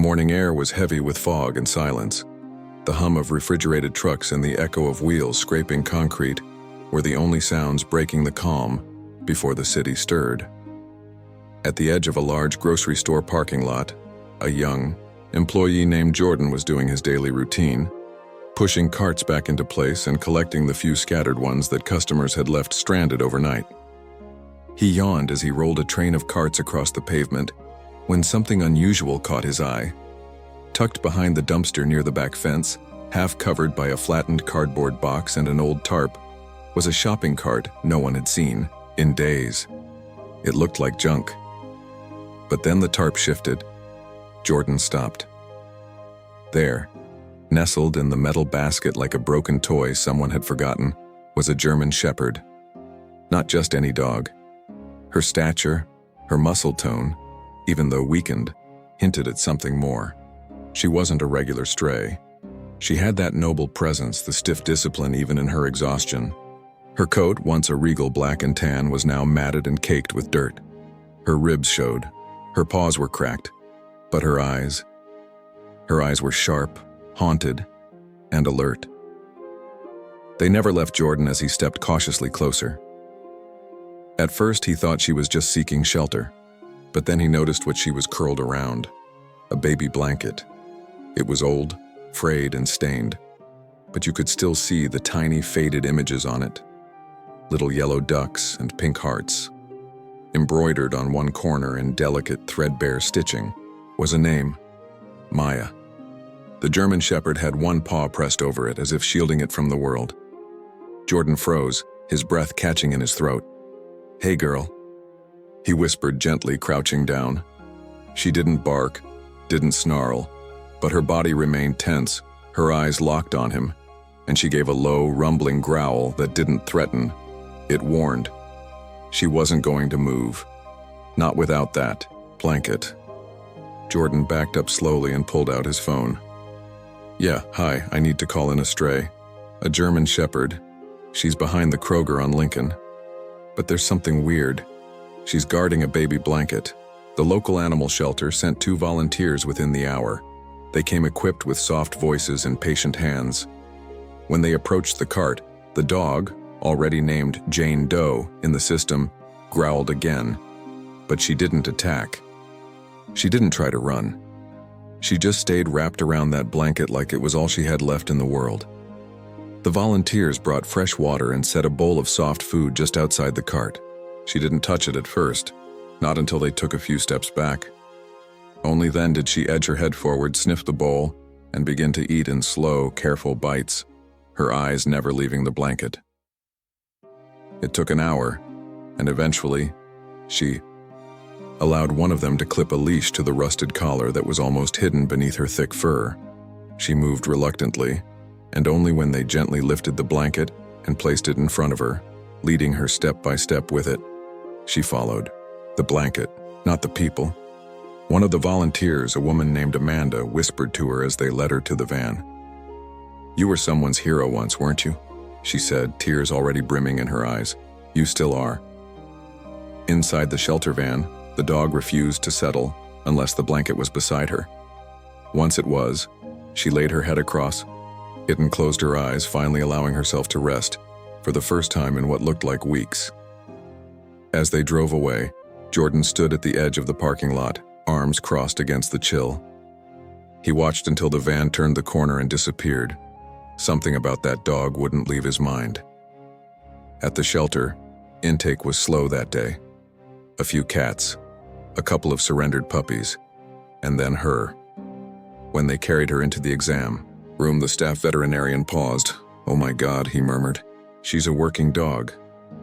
morning air was heavy with fog and silence. The hum of refrigerated trucks and the echo of wheels scraping concrete were the only sounds breaking the calm before the city stirred. At the edge of a large grocery store parking lot, a young employee named Jordan was doing his daily routine, pushing carts back into place and collecting the few scattered ones that customers had left stranded overnight. He yawned as he rolled a train of carts across the pavement when something unusual caught his eye. Tucked behind the dumpster near the back fence, half covered by a flattened cardboard box and an old tarp, was a shopping cart no one had seen in days. It looked like junk. But then the tarp shifted. Jordan stopped. There, nestled in the metal basket like a broken toy someone had forgotten, was a German Shepherd. Not just any dog. Her stature, her muscle tone, even though weakened, hinted at something more. She wasn't a regular stray. She had that noble presence, the stiff discipline even in her exhaustion. Her coat, once a regal black and tan, was now matted and caked with dirt. Her ribs showed. Her paws were cracked. But her eyes were sharp, haunted, and alert. They never left Jordan as he stepped cautiously closer. At first he thought she was just seeking shelter, but then he noticed what she was curled around, a baby blanket. It was old, frayed and stained, but you could still see the tiny faded images on it. Little yellow ducks and pink hearts. Embroidered on one corner in delicate, threadbare stitching was a name, Maya. The German Shepherd had one paw pressed over it as if shielding it from the world. Jordan froze, his breath catching in his throat. "Hey, girl," he whispered gently, crouching down. She didn't bark, didn't snarl, but her body remained tense, her eyes locked on him, and she gave a low, rumbling growl that didn't threaten. It warned. She wasn't going to move. Not without that blanket. Jordan backed up slowly and pulled out his phone. "Yeah, hi, I need to call in a stray. A German Shepherd. She's behind the Kroger on Lincoln. But there's something weird. She's guarding a baby blanket." The local animal shelter sent 2 volunteers within the hour. They came equipped with soft voices and patient hands. When they approached the cart, the dog, already named Jane Doe in the system, growled again. But she didn't attack. She didn't try to run. She just stayed wrapped around that blanket like it was all she had left in the world. The volunteers brought fresh water and set a bowl of soft food just outside the cart. She didn't touch it at first, not until they took a few steps back. Only then did she edge her head forward, sniff the bowl, and begin to eat in slow, careful bites, her eyes never leaving the blanket. It took an hour, and eventually, she allowed one of them to clip a leash to the rusted collar that was almost hidden beneath her thick fur. She moved reluctantly, and only when they gently lifted the blanket and placed it in front of her, leading her step by step with it, she followed. The blanket, not the people. One of the volunteers, a woman named Amanda, whispered to her as they led her to the van. "You were someone's hero once, weren't you?" she said, tears already brimming in her eyes. "You still are." Inside the shelter van, the dog refused to settle unless the blanket was beside her. Once it was, she laid her head across it and closed her eyes, finally allowing herself to rest, for the first time in what looked like weeks. As they drove away, Jordan stood at the edge of the parking lot, arms crossed against the chill. He watched until the van turned the corner and disappeared. Something about that dog wouldn't leave his mind. At the shelter, intake was slow that day. A few cats, a couple of surrendered puppies, and then her. When they carried her into the exam room, the staff veterinarian paused. "Oh my God," he murmured. "She's a working dog.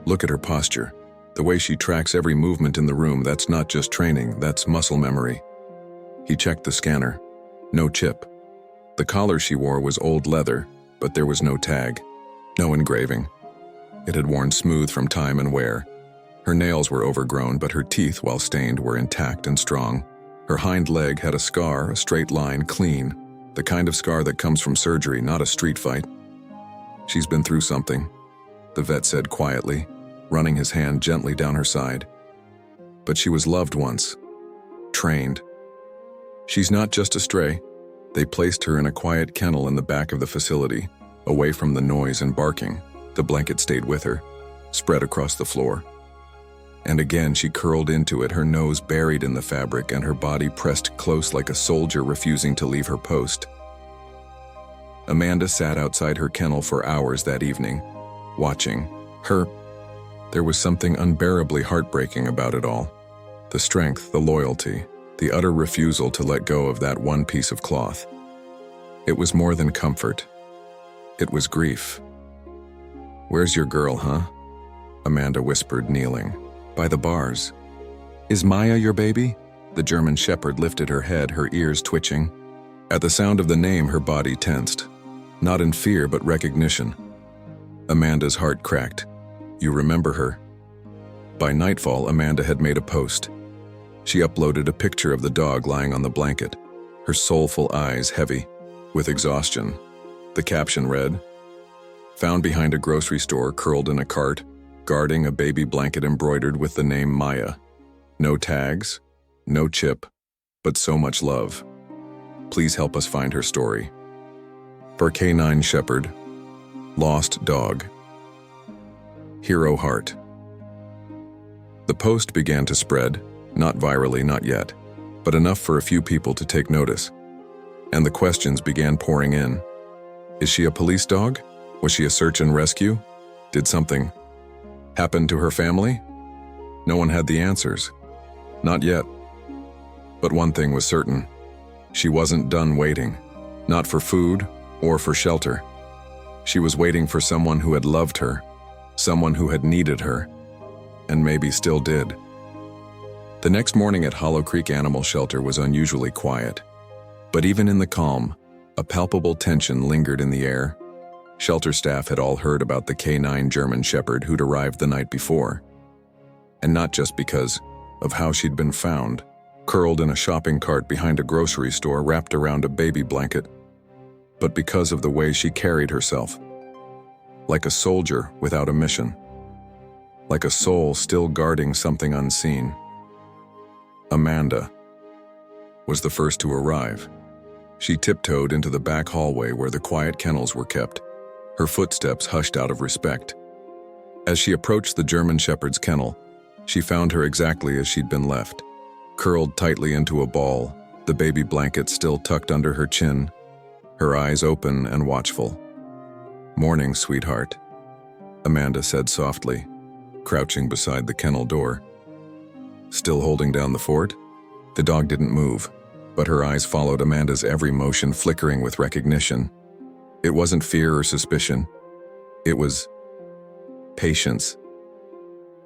Look at her posture. The way she tracks every movement in the room, that's not just training, that's muscle memory." He checked the scanner. No chip. The collar she wore was old leather, but there was no tag, no engraving. It had worn smooth from time and wear. Her nails were overgrown, but her teeth, while stained, were intact and strong. Her hind leg had a scar, a straight line, clean, the kind of scar that comes from surgery, not a street fight. "She's been through something," the vet said quietly, running his hand gently down her side. "But she was loved once, trained. She's not just a stray. They placed her in a quiet kennel in the back of the facility, away from the noise and barking. The blanket stayed with her, spread across the floor. And again she curled into it, her nose buried in the fabric and her body pressed close like a soldier refusing to leave her post. Amanda sat outside her kennel for hours that evening, watching her. There was something unbearably heartbreaking about it all. The strength, the loyalty, the utter refusal to let go of that one piece of cloth. It was more than comfort. It was grief. "Where's your girl, huh?" Amanda whispered, kneeling. "By the bars." "Is Maya your baby?" The German shepherd lifted her head, her ears twitching. At the sound of the name, her body tensed. Not in fear, but recognition. Amanda's heart cracked. "You remember her?" By nightfall, Amanda had made a post. She uploaded a picture of the dog lying on the blanket, her soulful eyes heavy with exhaustion. The caption read, "Found behind a grocery store, curled in a cart, guarding a baby blanket embroidered with the name Maya. No tags, no chip, but so much love. Please help us find her story. For Canine Shepherd, Lost Dog. Hero Heart." The post began to spread, not virally, not yet, but enough for a few people to take notice. And the questions began pouring in. Is she a police dog? Was she a search and rescue? Did something happen to her family? No one had the answers. Not yet. But one thing was certain. She wasn't done waiting. Not for food or for shelter. She was waiting for someone who had loved her, someone who had needed her, and maybe still did. The next morning at Hollow Creek Animal Shelter was unusually quiet. But even in the calm, a palpable tension lingered in the air. Shelter staff had all heard about the canine German Shepherd who'd arrived the night before. And not just because of how she'd been found, curled in a shopping cart behind a grocery store wrapped around a baby blanket, but because of the way she carried herself. Like a soldier without a mission. Like a soul still guarding something unseen. Amanda was the first to arrive. She tiptoed into the back hallway where the quiet kennels were kept, her footsteps hushed out of respect. As she approached the German Shepherd's kennel, she found her exactly as she'd been left, curled tightly into a ball, the baby blanket still tucked under her chin, her eyes open and watchful. "Morning, sweetheart," Amanda said softly, crouching beside the kennel door. "Still holding down the fort?" The dog didn't move, but her eyes followed Amanda's every motion, flickering with recognition. It wasn't fear or suspicion. It was patience.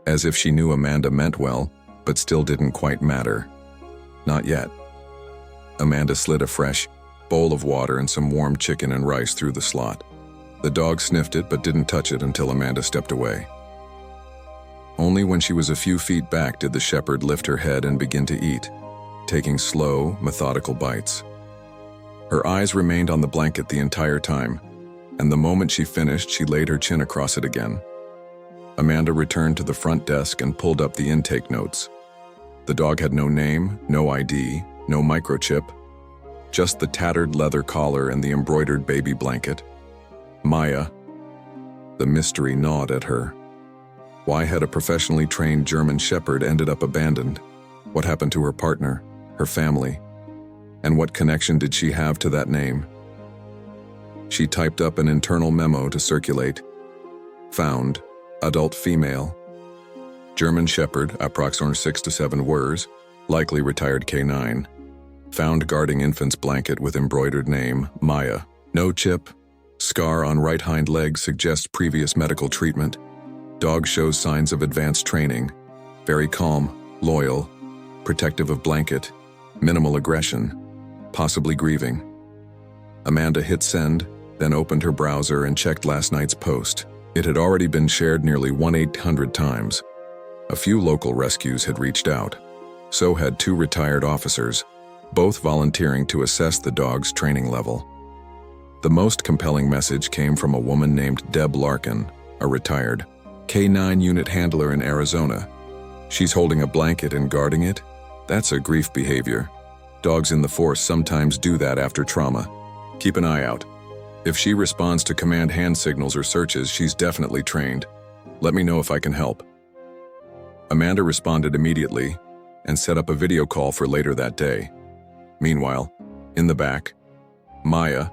As if she knew Amanda meant well, but still didn't quite matter. Not yet. Amanda slid a fresh bowl of water and some warm chicken and rice through the slot. The dog sniffed it but didn't touch it until Amanda stepped away. Only when she was a few feet back did the shepherd lift her head and begin to eat, taking slow, methodical bites. Her eyes remained on the blanket the entire time, and the moment she finished, she laid her chin across it again. Amanda returned to the front desk and pulled up the intake notes. The dog had no name, no ID, no microchip, just the tattered leather collar and the embroidered baby blanket. Maya. The mystery gnawed at her. Why had a professionally trained German Shepherd ended up abandoned? What happened to her partner, her family? And what connection did she have to that name? She typed up an internal memo to circulate. Found, adult female. German Shepherd, approximately 6 to 7 words, likely retired canine. Found guarding infant's blanket with embroidered name, Maya. No chip. Scar on right hind leg suggests previous medical treatment. Dog shows signs of advanced training. Very calm, loyal, protective of blanket, minimal aggression, possibly grieving. Amanda hit send, then opened her browser and checked last night's post. It had already been shared nearly 1,800 times. A few local rescues had reached out. So had 2 retired officers, both volunteering to assess the dog's training level. The most compelling message came from a woman named Deb Larkin, a retired K9 unit handler in Arizona. She's holding a blanket and guarding it? That's a grief behavior. Dogs in the force sometimes do that after trauma. Keep an eye out. If she responds to command hand signals or searches, she's definitely trained. Let me know if I can help." Amanda responded immediately and set up a video call for later that day. Meanwhile, in the back, Maya,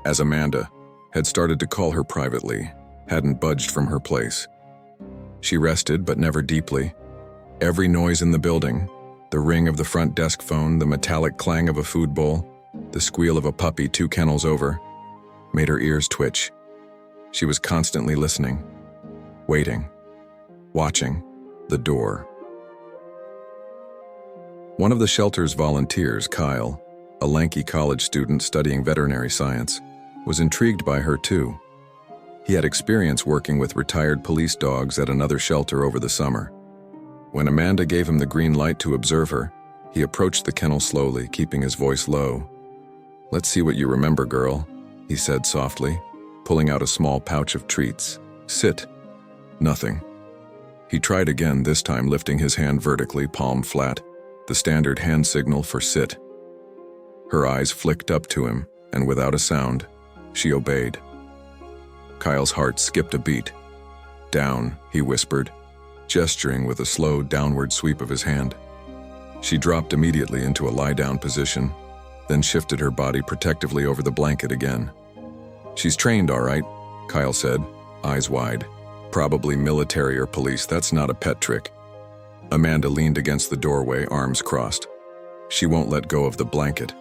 as Amanda, had started to call her privately, hadn't budged from her place. She rested, but never deeply. Every noise in the building, the ring of the front desk phone, the metallic clang of a food bowl, the squeal of a puppy 2 kennels over, made her ears twitch. She was constantly listening, waiting, watching the door. One of the shelter's volunteers, Kyle, a lanky college student studying veterinary science, was intrigued by her too. He had experience working with retired police dogs at another shelter over the summer. When Amanda gave him the green light to observe her, he approached the kennel slowly, keeping his voice low. "Let's see what you remember, girl," he said softly, pulling out a small pouch of treats. "Sit." Nothing. He tried again, this time lifting his hand vertically, palm flat, the standard hand signal for sit. Her eyes flicked up to him, and without a sound, she obeyed. Kyle's heart skipped a beat. "Down," he whispered, gesturing with a slow downward sweep of his hand. She dropped immediately into a lie-down position, then shifted her body protectively over the blanket again. "She's trained, all right," Kyle said, eyes wide. "Probably military or police, that's not a pet trick." Amanda leaned against the doorway, arms crossed. She won't let go of the blanket.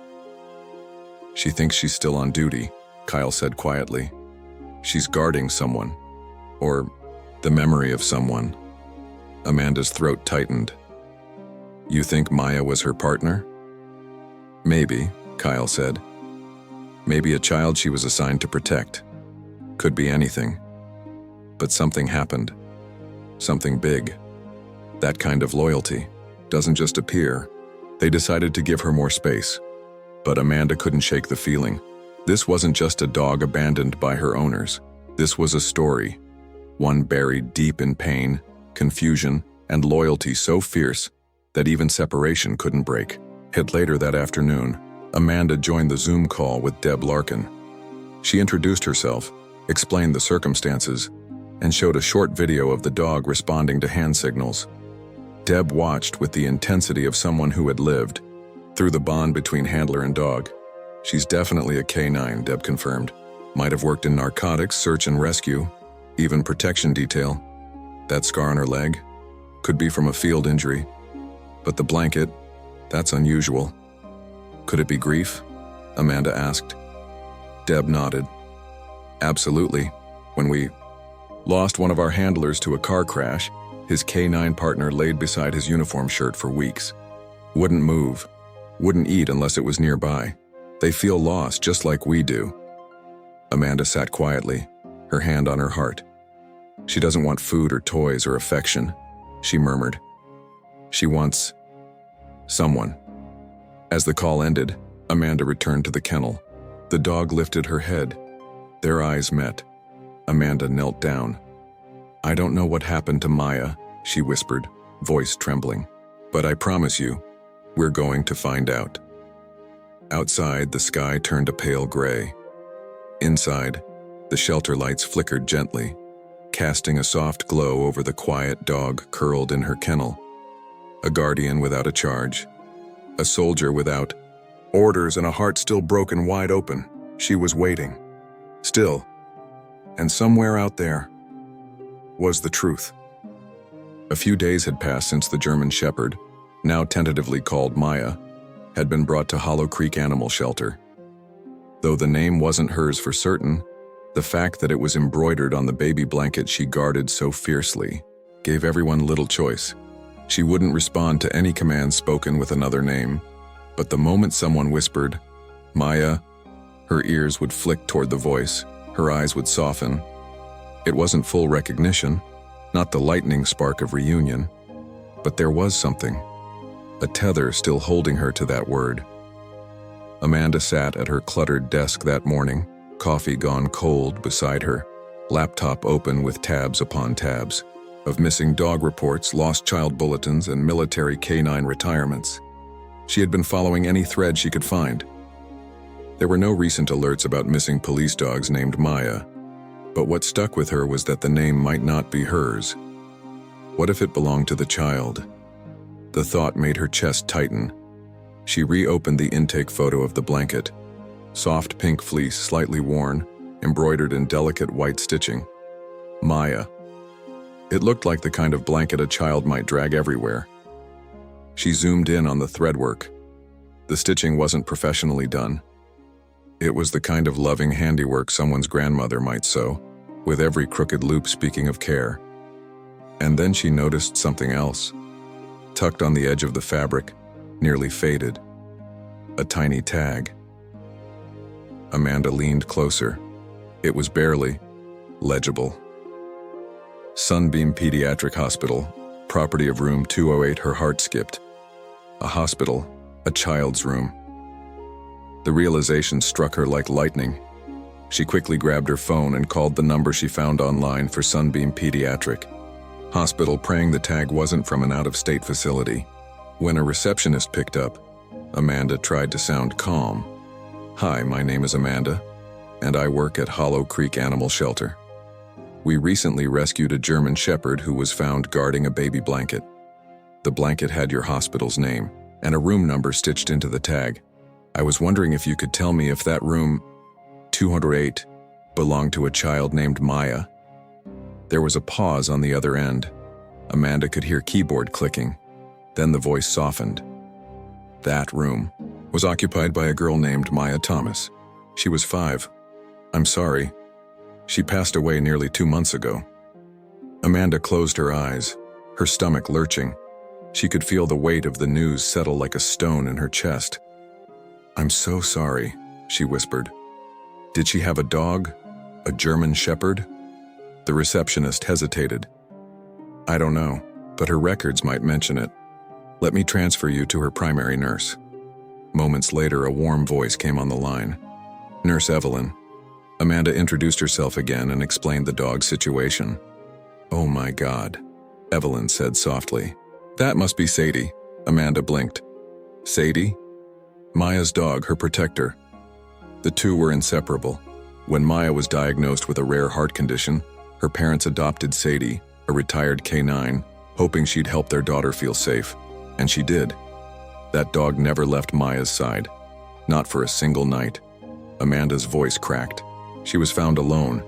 "She thinks she's still on duty," Kyle said quietly. "She's guarding someone, or the memory of someone." Amanda's throat tightened. "You think Maya was her partner?" "Maybe," Kyle said. "Maybe a child she was assigned to protect. Could be anything. But something happened. Something big. That kind of loyalty doesn't just appear. They decided to give her more space. But Amanda couldn't shake the feeling. This wasn't just a dog abandoned by her owners. This was a story. One buried deep in pain, confusion, and loyalty so fierce that even separation couldn't break. Later that afternoon, Amanda joined the Zoom call with Deb Larkin. She introduced herself, explained the circumstances, and showed a short video of the dog responding to hand signals. Deb watched with the intensity of someone who had lived through the bond between handler and dog. "She's definitely a K9, Deb confirmed. Might have worked in narcotics, search and rescue, even protection detail. That scar on her leg could be from a field injury. But the blanket, that's unusual." "Could it be grief?" Amanda asked. Deb nodded. "Absolutely. When we lost one of our handlers to a car crash, his K9 partner laid beside his uniform shirt for weeks. Wouldn't move, wouldn't eat unless it was nearby. They feel lost just like we do." Amanda sat quietly, her hand on her heart. "She doesn't want food or toys or affection," she murmured. "She wants someone." As the call ended, Amanda returned to the kennel. The dog lifted her head. Their eyes met. Amanda knelt down. "I don't know what happened to Maya," she whispered, voice trembling. "But I promise you, we're going to find out." Outside, the sky turned a pale gray. Inside, the shelter lights flickered gently, casting a soft glow over the quiet dog curled in her kennel. A guardian without a charge. A soldier without orders and a heart still broken wide open. She was waiting. Still. And somewhere out there was the truth. A few days had passed since the German Shepherd, now tentatively called Maya, had been brought to Hollow Creek Animal Shelter. Though the name wasn't hers for certain, the fact that it was embroidered on the baby blanket she guarded so fiercely gave everyone little choice. She wouldn't respond to any command spoken with another name, but the moment someone whispered, "Maya," her ears would flick toward the voice, her eyes would soften. It wasn't full recognition, not the lightning spark of reunion, but there was something, a tether still holding her to that word. Amanda sat at her cluttered desk that morning, coffee gone cold beside her, laptop open with tabs upon tabs, of missing dog reports, lost child bulletins, and military K9 retirements. She had been following any thread she could find. There were no recent alerts about missing police dogs named Maya, but what stuck with her was that the name might not be hers. What if it belonged to the child? The thought made her chest tighten. She reopened the intake photo of the blanket. Soft pink fleece, slightly worn, embroidered in delicate white stitching. Maya. It looked like the kind of blanket a child might drag everywhere. She zoomed in on the threadwork. The stitching wasn't professionally done. It was the kind of loving handiwork someone's grandmother might sew, with every crooked loop speaking of care. And then she noticed something else. Tucked on the edge of the fabric, nearly faded. A tiny tag. Amanda leaned closer. It was barely legible. Sunbeam Pediatric Hospital, property of room 208. Her heart skipped. A hospital, a child's room. The realization struck her like lightning. She quickly grabbed her phone and called the number she found online for Sunbeam Pediatric Hospital, praying the tag wasn't from an out-of-state facility. When a receptionist picked up, Amanda tried to sound calm. "Hi, my name is Amanda, and I work at Hollow Creek Animal Shelter. We recently rescued a German Shepherd who was found guarding a baby blanket. The blanket had your hospital's name and a room number stitched into the tag. I was wondering if you could tell me if that room, 208, belonged to a child named Maya." There was a pause on the other end. Amanda could hear keyboard clicking. Then the voice softened. "That room was occupied by a girl named Maya Thomas. She was 5. I'm sorry. She passed away nearly 2 months ago." Amanda closed her eyes, her stomach lurching. She could feel the weight of the news settle like a stone in her chest. "I'm so sorry," she whispered. "Did she have a dog? A German Shepherd?" The receptionist hesitated. "I don't know, but her records might mention it. Let me transfer you to her primary nurse." Moments later, a warm voice came on the line. "Nurse Evelyn." Amanda introduced herself again and explained the dog's situation. "Oh my God," Evelyn said softly. "That must be Sadie." Amanda blinked. "Sadie?" "Maya's dog, her protector." The two were inseparable. When Maya was diagnosed with a rare heart condition, her parents adopted Sadie, a retired canine, hoping she'd help their daughter feel safe. And she did. That dog never left Maya's side. Not for a single night. Amanda's voice cracked. She was found alone,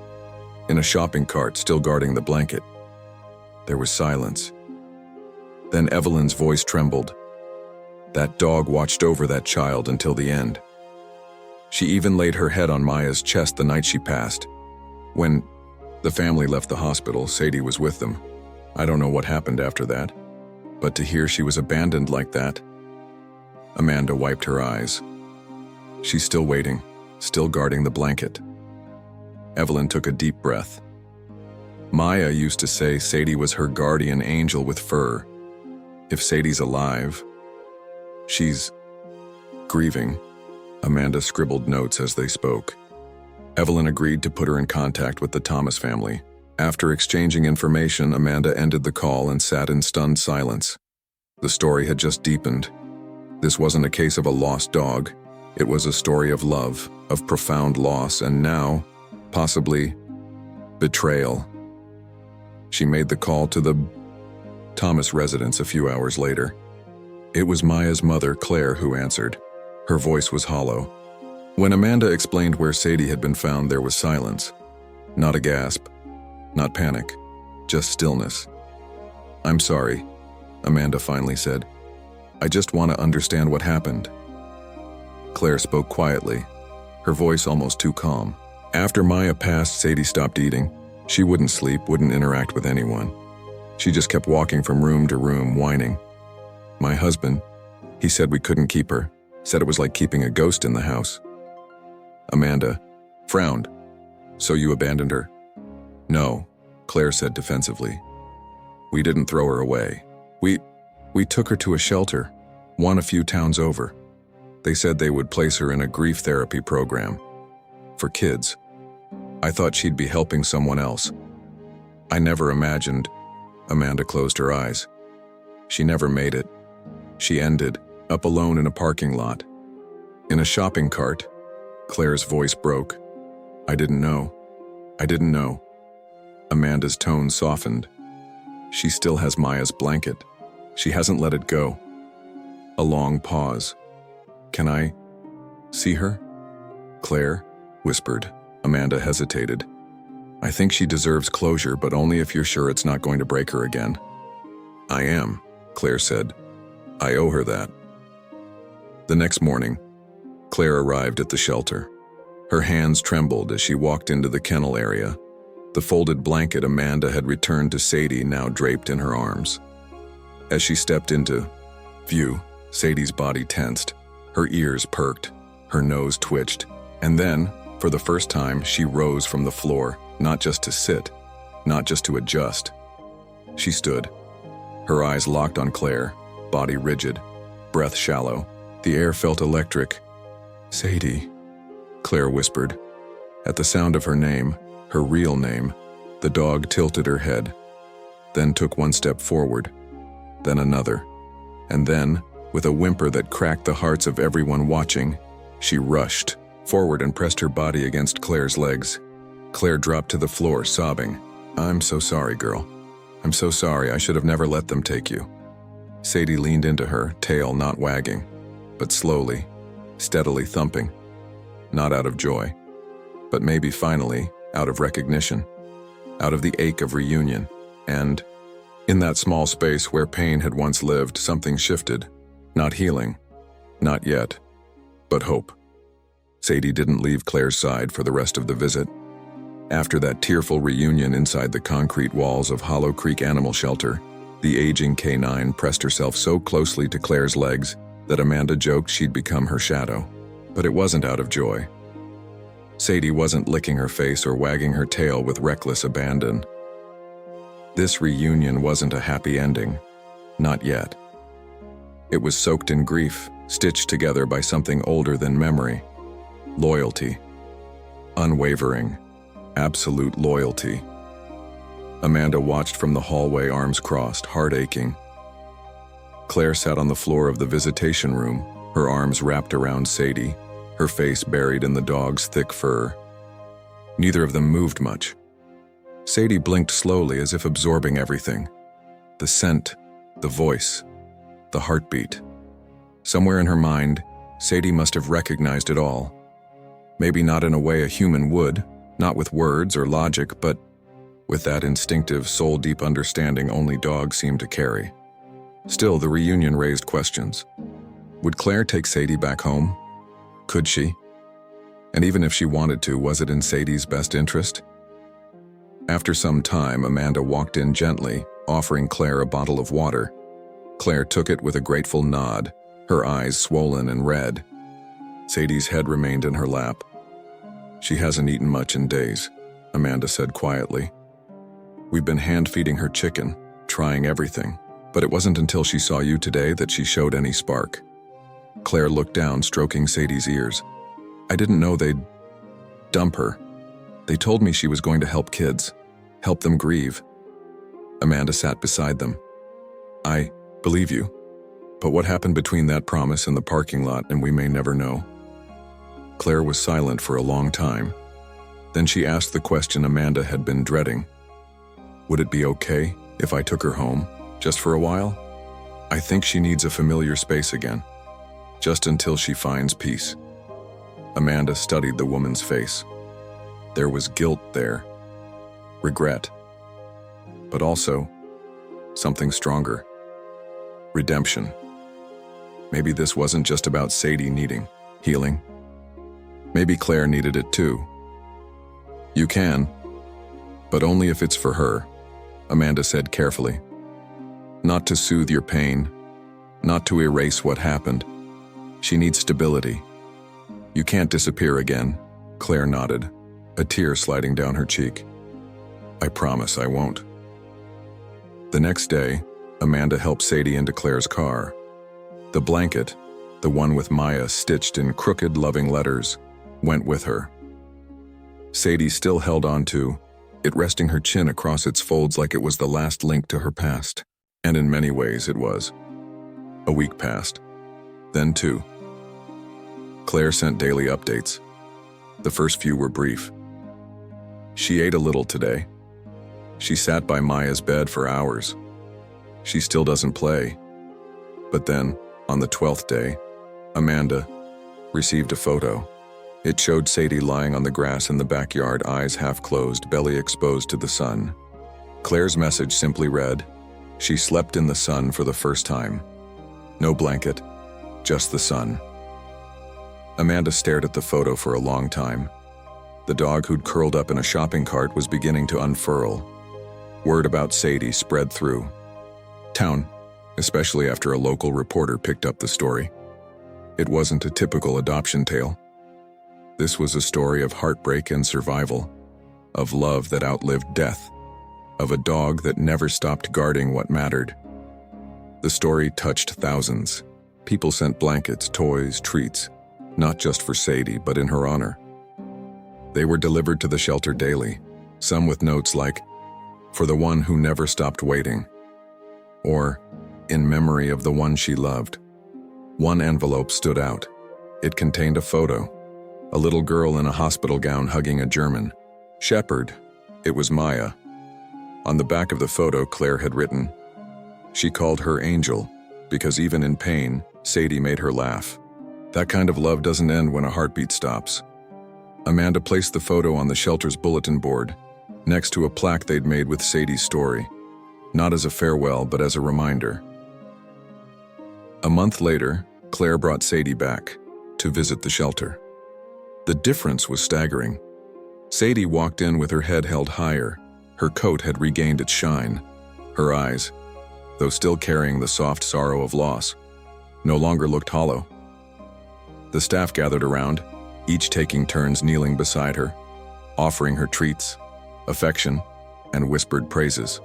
in a shopping cart, still guarding the blanket. There was silence. Then Evelyn's voice trembled. That dog watched over that child until the end. She even laid her head on Maya's chest the night she passed. When the family left the hospital, Sadie was with them. I don't know what happened after that, but to hear she was abandoned like that. Amanda wiped her eyes. She's still waiting, still guarding the blanket. Evelyn took a deep breath. Maya used to say Sadie was her guardian angel with fur. If Sadie's alive, she's grieving. Amanda scribbled notes as they spoke. Evelyn agreed to put her in contact with the Thomas family. After exchanging information, Amanda ended the call and sat in stunned silence. The story had just deepened. This wasn't a case of a lost dog. It was a story of love, of profound loss, and now, possibly, betrayal. She made the call to the Thomas residence a few hours later. It was Maya's mother, Claire, who answered. Her voice was hollow. When Amanda explained where Sadie had been found, there was silence. Not a gasp, not panic, just stillness. "I'm sorry," Amanda finally said. "I just want to understand what happened." Claire spoke quietly, her voice almost too calm. After Maya passed, Sadie stopped eating. She wouldn't sleep, wouldn't interact with anyone. She just kept walking from room to room, whining. "My husband, he said we couldn't keep her, said it was like keeping a ghost in the house." Amanda frowned. "So you abandoned her?" "No," Claire said defensively. "We didn't throw her away. We took her to a shelter, one a few towns over. They said they would place her in a grief therapy program. For kids. I thought she'd be helping someone else. I never imagined." Amanda closed her eyes. "She never made it. She ended Up alone in a parking lot. In a shopping cart. Claire's voice broke. I didn't know. I didn't know. Amanda's tone softened. She still has Maya's blanket. She hasn't let it go. A long pause. Can I see her? Claire whispered. Amanda hesitated. I think she deserves closure, but only if you're sure it's not going to break her again. I am, Claire said. I owe her that. The next morning, Claire arrived at the shelter. Her hands trembled as she walked into the kennel area. The folded blanket Amanda had returned to Sadie now draped in her arms. As she stepped into view, Sadie's body tensed. Her ears perked, her nose twitched, and then, for the first time, she rose from the floor, not just to sit, not just to adjust. She stood, her eyes locked on Claire, body rigid, breath shallow. The air felt electric. Sadie, Claire whispered. At the sound of her name, her real name, the dog tilted her head, then took one step forward, then another, and then, with a whimper that cracked the hearts of everyone watching, she rushed forward and pressed her body against Claire's legs. Claire dropped to the floor, sobbing. I'm so sorry, girl. I'm so sorry. I should have never let them take you. Sadie leaned into her, tail not wagging, but slowly, steadily thumping. Not out of joy, but maybe finally out of recognition, out of the ache of reunion. And, in that small space where pain had once lived, something shifted. Not healing, not yet, but hope. Sadie didn't leave Claire's side for the rest of the visit. After that tearful reunion inside the concrete walls of Hollow Creek Animal Shelter, the aging canine pressed herself so closely to Claire's legs that Amanda joked she'd become her shadow. But it wasn't out of joy. Sadie wasn't licking her face or wagging her tail with reckless abandon. This reunion wasn't a happy ending. Not yet. It was soaked in grief, stitched together by something older than memory. Loyalty. Unwavering. Absolute loyalty. Amanda watched from the hallway, arms crossed, heart aching. Claire sat on the floor of the visitation room, her arms wrapped around Sadie, her face buried in the dog's thick fur. Neither of them moved much. Sadie blinked slowly as if absorbing everything. The scent, the voice, the heartbeat. Somewhere in her mind, Sadie must have recognized it all. Maybe not in a way a human would, not with words or logic, but with that instinctive, soul-deep understanding only dogs seem to carry. Still, the reunion raised questions. Would Claire take Sadie back home? Could she? And even if she wanted to, was it in Sadie's best interest? After some time, Amanda walked in gently, offering Claire a bottle of water. Claire took it with a grateful nod, her eyes swollen and red. Sadie's head remained in her lap. She hasn't eaten much in days, Amanda said quietly. We've been hand-feeding her chicken, trying everything, but it wasn't until she saw you today that she showed any spark. Claire looked down, stroking Sadie's ears. I didn't know they'd dump her. They told me she was going to help kids, help them grieve. Amanda sat beside them. I believe you, but what happened between that promise and the parking lot, and we may never know. Claire was silent for a long time. Then she asked the question Amanda had been dreading. Would it be okay if I took her home, just for a while? I think she needs a familiar space again, just until she finds peace. Amanda studied the woman's face. There was guilt there, regret, but also something stronger. Redemption. Maybe this wasn't just about Sadie needing healing. Maybe Claire needed it too. You can, but only if it's for her, Amanda said carefully. Not to soothe your pain, not to erase what happened. She needs stability. You can't disappear again, Claire nodded, a tear sliding down her cheek. I promise I won't. The next day, Amanda helped Sadie into Claire's car. The blanket, the one with Maya stitched in crooked, loving letters, went with her. Sadie still held on to it, resting her chin across its folds like it was the last link to her past. And in many ways it was. A week passed. then 2. Claire sent daily updates. The first few were brief. She ate a little today. She sat by Maya's bed for hours. She still doesn't play. But then, on the 12th day, Amanda received a photo. It showed Sadie lying on the grass in the backyard, eyes half closed, belly exposed to the sun. Claire's message simply read, "She slept in the sun for the first time. No blanket, just the sun." Amanda stared at the photo for a long time. The dog who'd curled up in a shopping cart was beginning to unfurl. Word about Sadie spread through town, especially after a local reporter picked up the story. It wasn't a typical adoption tale. This was a story of heartbreak and survival, of love that outlived death, of a dog that never stopped guarding what mattered. The story touched thousands. People sent blankets, toys, treats, not just for Sadie, but in her honor. They were delivered to the shelter daily, some with notes like, "For the one who never stopped waiting," or "In memory of the one she loved." One envelope stood out. It contained a photo, a little girl in a hospital gown hugging a German shepherd. It was Maya. On the back of the photo, Claire had written, "She called her Angel, because even in pain, Sadie made her laugh." That kind of love doesn't end when a heartbeat stops. Amanda placed the photo on the shelter's bulletin board, next to a plaque they'd made with Sadie's story, not as a farewell, but as a reminder. A month later, Claire brought Sadie back to visit the shelter. The difference was staggering. Sadie walked in with her head held higher. Her coat had regained its shine. Her eyes, though still carrying the soft sorrow of loss, no longer looked hollow. The staff gathered around, each taking turns kneeling beside her, offering her treats, affection, and whispered praises.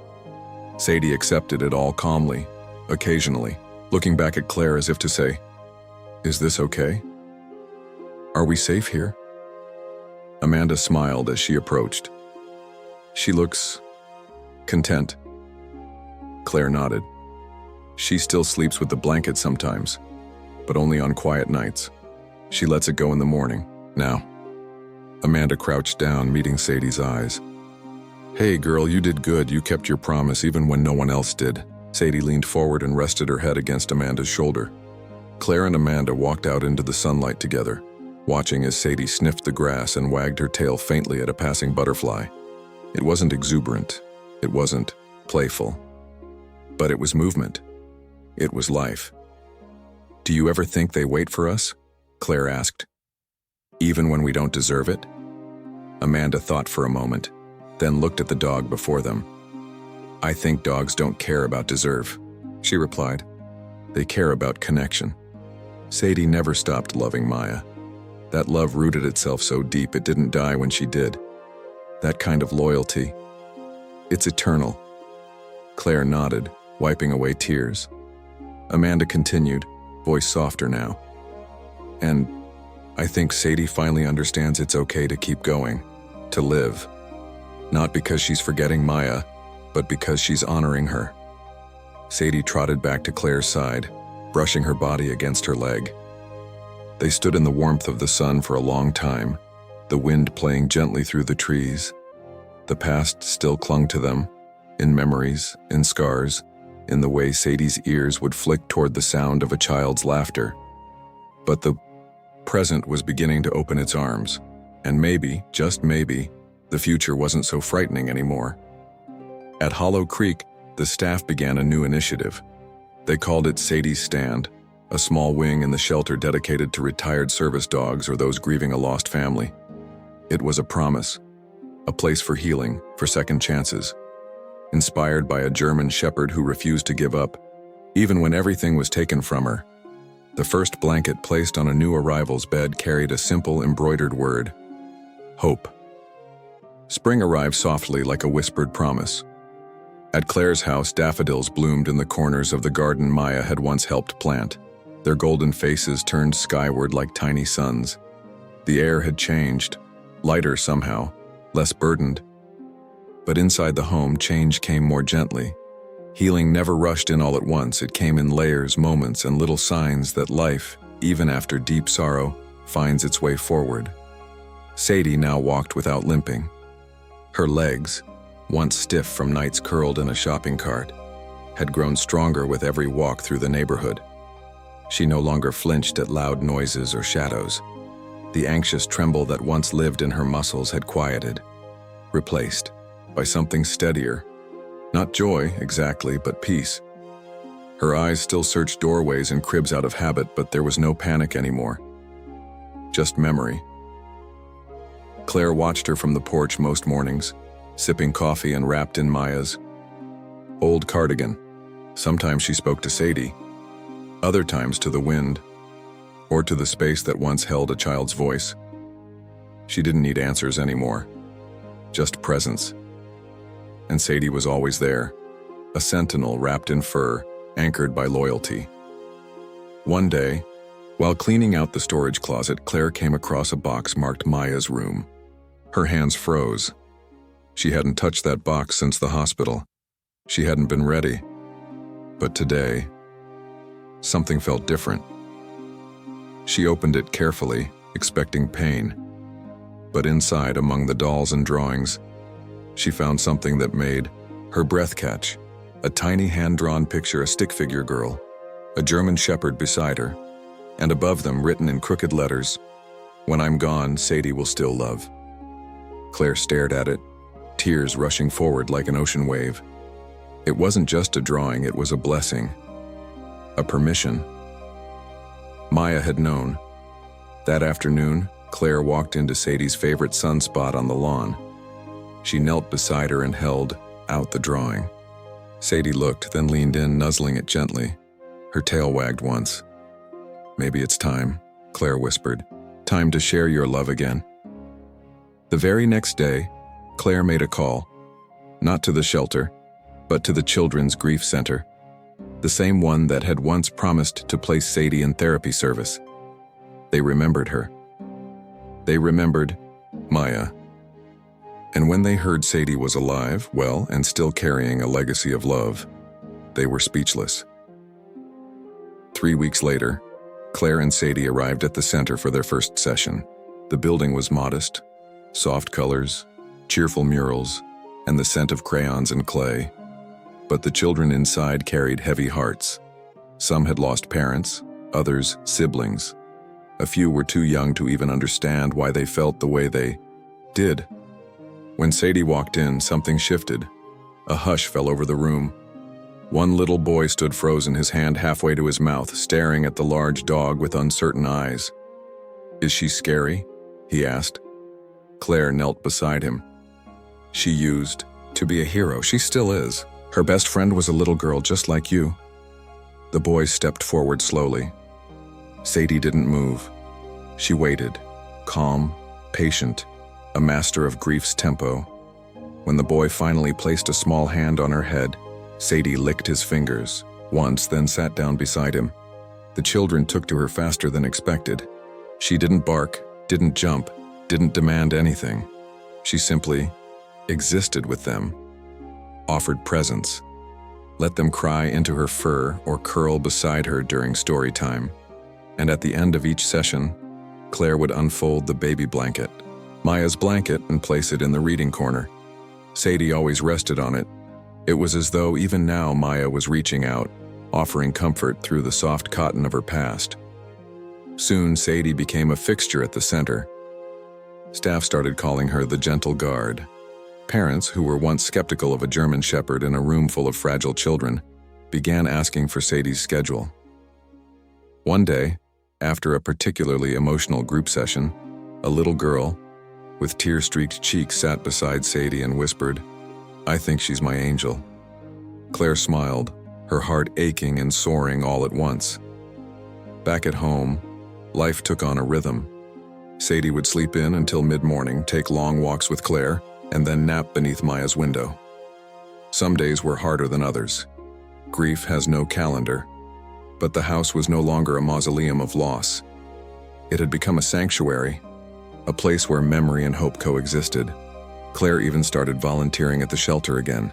Sadie accepted it all calmly, occasionally, looking back at Claire as if to say, "Is this okay? Are we safe here?" Amanda smiled as she approached. "She looks content." Claire nodded. "She still sleeps with the blanket sometimes, but only on quiet nights. She lets it go in the morning, now." Amanda crouched down, meeting Sadie's eyes. "Hey girl, you did good. You kept your promise even when no one else did." Sadie leaned forward and rested her head against Amanda's shoulder. Claire and Amanda walked out into the sunlight together, watching as Sadie sniffed the grass and wagged her tail faintly at a passing butterfly. It wasn't exuberant. It wasn't playful. But it was movement. It was life. "Do you ever think they wait for us?" Claire asked. "Even when we don't deserve it?" Amanda thought for a moment, then looked at the dog before them. "I think dogs don't care about deserve," she replied. "They care about connection." Sadie never stopped loving Maya. That love rooted itself so deep it didn't die when she did. That kind of loyalty, it's eternal. Claire nodded, wiping away tears. Amanda continued, voice softer now. "And I think Sadie finally understands it's okay to keep going, to live. Not because she's forgetting Maya, but because she's honoring her." Sadie trotted back to Claire's side, brushing her body against her leg. They stood in the warmth of the sun for a long time, the wind playing gently through the trees. The past still clung to them, in memories, in scars, in the way Sadie's ears would flick toward the sound of a child's laughter. But the present was beginning to open its arms, and maybe, just maybe, the future wasn't so frightening anymore. At Hollow Creek, the staff began a new initiative. They called it Sadie's Stand, a small wing in the shelter dedicated to retired service dogs or those grieving a lost family. It was a promise, a place for healing, for second chances. Inspired by a German shepherd who refused to give up, even when everything was taken from her. The first blanket placed on a new arrival's bed carried a simple embroidered word: hope. Spring arrived softly like a whispered promise. At Claire's house, daffodils bloomed in the corners of the garden Maya had once helped plant. Their golden faces turned skyward like tiny suns. The air had changed, lighter somehow, less burdened. But inside the home, change came more gently. Healing never rushed in all at once. It came in layers, moments, and little signs that life, even after deep sorrow, finds its way forward. Sadie now walked without limping. Her legs, once stiff from nights curled in a shopping cart, had grown stronger with every walk through the neighborhood. She no longer flinched at loud noises or shadows. The anxious tremble that once lived in her muscles had quieted, replaced by something steadier. Not joy, exactly, but peace. Her eyes still searched doorways and cribs out of habit, but there was no panic anymore. Just memory. Claire watched her from the porch most mornings, sipping coffee and wrapped in Maya's old cardigan. Sometimes she spoke to Sadie, other times to the wind, or to the space that once held a child's voice. She didn't need answers anymore, just presence. And Sadie was always there, a sentinel wrapped in fur, anchored by loyalty. One day, while cleaning out the storage closet, Claire came across a box marked Maya's room. Her hands froze. She hadn't touched that box since the hospital. She hadn't been ready. But today, something felt different. She opened it carefully, expecting pain. But inside, among the dolls and drawings, she found something that made her breath catch. A tiny hand-drawn picture, a stick figure girl, a German shepherd beside her, and above them, written in crooked letters, "When I'm gone, Sadie will still love." Claire stared at it, tears rushing forward like an ocean wave. It wasn't just a drawing, it was a blessing, a permission. Maya had known. That afternoon, Claire walked into Sadie's favorite sunspot on the lawn. She knelt beside her and held out the drawing. Sadie looked, then leaned in, nuzzling it gently. Her tail wagged once. "Maybe it's time," Claire whispered. "Time to share your love again." The very next day, Claire made a call, not to the shelter, but to the Children's Grief Center, the same one that had once promised to place Sadie in therapy service. They remembered her. They remembered Maya. And when they heard Sadie was alive, well, and still carrying a legacy of love, they were speechless. 3 weeks later, Claire and Sadie arrived at the center for their first session. The building was modest, soft colors, cheerful murals, and the scent of crayons and clay. But the children inside carried heavy hearts. Some had lost parents, others siblings. A few were too young to even understand why they felt the way they did. When Sadie walked in, something shifted. A hush fell over the room. One little boy stood frozen, his hand halfway to his mouth, staring at the large dog with uncertain eyes. "Is she scary?" he asked. Claire knelt beside him. "She used to be a hero. She still is. Her best friend was a little girl just like you." The boy stepped forward slowly. Sadie didn't move. She waited, calm, patient, a master of grief's tempo. When the boy finally placed a small hand on her head, Sadie licked his fingers, once, then sat down beside him. The children took to her faster than expected. She didn't bark, didn't jump, didn't demand anything. She simply existed with them, offered presence, let them cry into her fur or curl beside her during story time. And at the end of each session, Claire would unfold the baby blanket, Maya's blanket, and place it in the reading corner. Sadie always rested on it. It was as though even now Maya was reaching out, offering comfort through the soft cotton of her past. Soon, Sadie became a fixture at the center. Staff started calling her the gentle guard. Parents, who were once skeptical of a German shepherd in a room full of fragile children, began asking for Sadie's schedule. One day, after a particularly emotional group session, a little girl, with tear-streaked cheeks, sat beside Sadie and whispered, "I think she's my angel." Claire smiled, her heart aching and soaring all at once. Back at home, life took on a rhythm. Sadie would sleep in until mid-morning, take long walks with Claire, and then nap beneath Maya's window. Some days were harder than others. Grief has no calendar, but the house was no longer a mausoleum of loss. It had become a sanctuary, a place where memory and hope coexisted. Claire even started volunteering at the shelter again.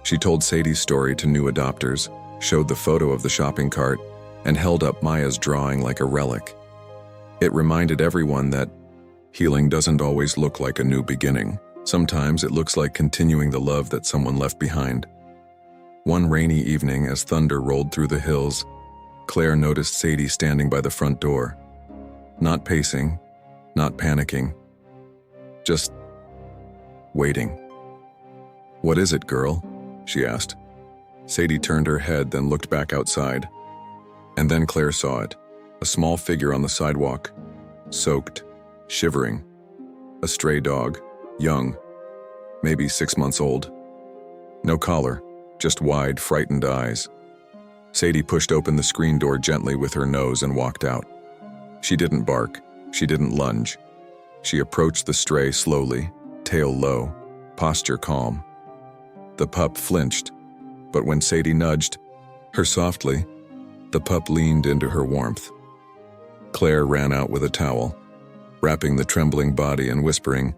She told Sadie's story to new adopters, showed the photo of the shopping cart, and held up Maya's drawing like a relic. It reminded everyone that healing doesn't always look like a new beginning. Sometimes it looks like continuing the love that someone left behind. One rainy evening, as thunder rolled through the hills, Claire noticed Sadie standing by the front door. Not pacing, not panicking, just waiting. "What is it, girl?" she asked. Sadie turned her head, then looked back outside. And then Claire saw it, a small figure on the sidewalk, soaked, shivering. A stray dog, young, maybe 6 months old. No collar, just wide, frightened eyes. Sadie pushed open the screen door gently with her nose and walked out. She didn't bark, she didn't lunge. She approached the stray slowly, tail low, posture calm. The pup flinched, but when Sadie nudged her softly, the pup leaned into her warmth. Claire ran out with a towel, wrapping the trembling body and whispering,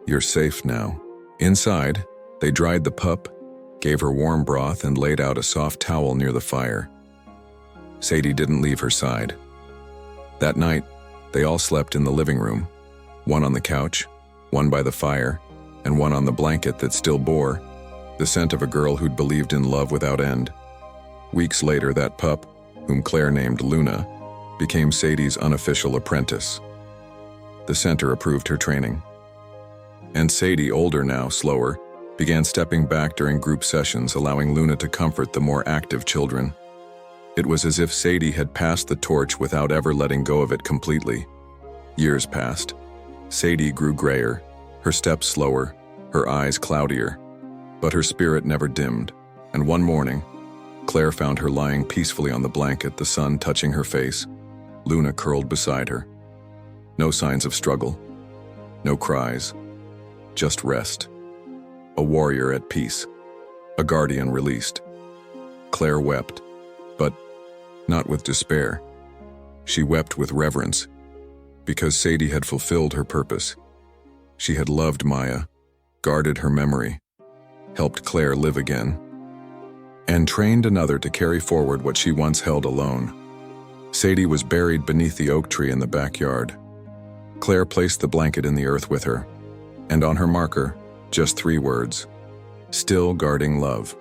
"You're safe now." Inside, they dried the pup, gave her warm broth, and laid out a soft towel near the fire. Sadie didn't leave her side. That night, they all slept in the living room, one on the couch, one by the fire, and one on the blanket that still bore the scent of a girl who'd believed in love without end. Weeks later, that pup, whom Claire named Luna, became Sadie's unofficial apprentice. The center approved her training. And Sadie, older now, slower, began stepping back during group sessions, allowing Luna to comfort the more active children. It was as if Sadie had passed the torch without ever letting go of it completely. Years passed. Sadie grew grayer, her steps slower, her eyes cloudier. But her spirit never dimmed, and one morning, Claire found her lying peacefully on the blanket, the sun touching her face, Luna curled beside her. No signs of struggle, no cries, just rest. A warrior at peace, a guardian released. Claire wept, but not with despair. She wept with reverence, because Sadie had fulfilled her purpose. She had loved Maya, guarded her memory, helped Claire live again, and trained another to carry forward what she once held alone. Sadie was buried beneath the oak tree in the backyard. Claire placed the blanket in the earth with her, and on her marker, just 3 words: still guarding love.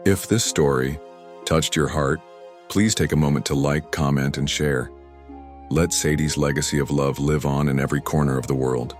If this story touched your heart, please take a moment to like, comment, and share. Let Sadie's legacy of love live on in every corner of the world.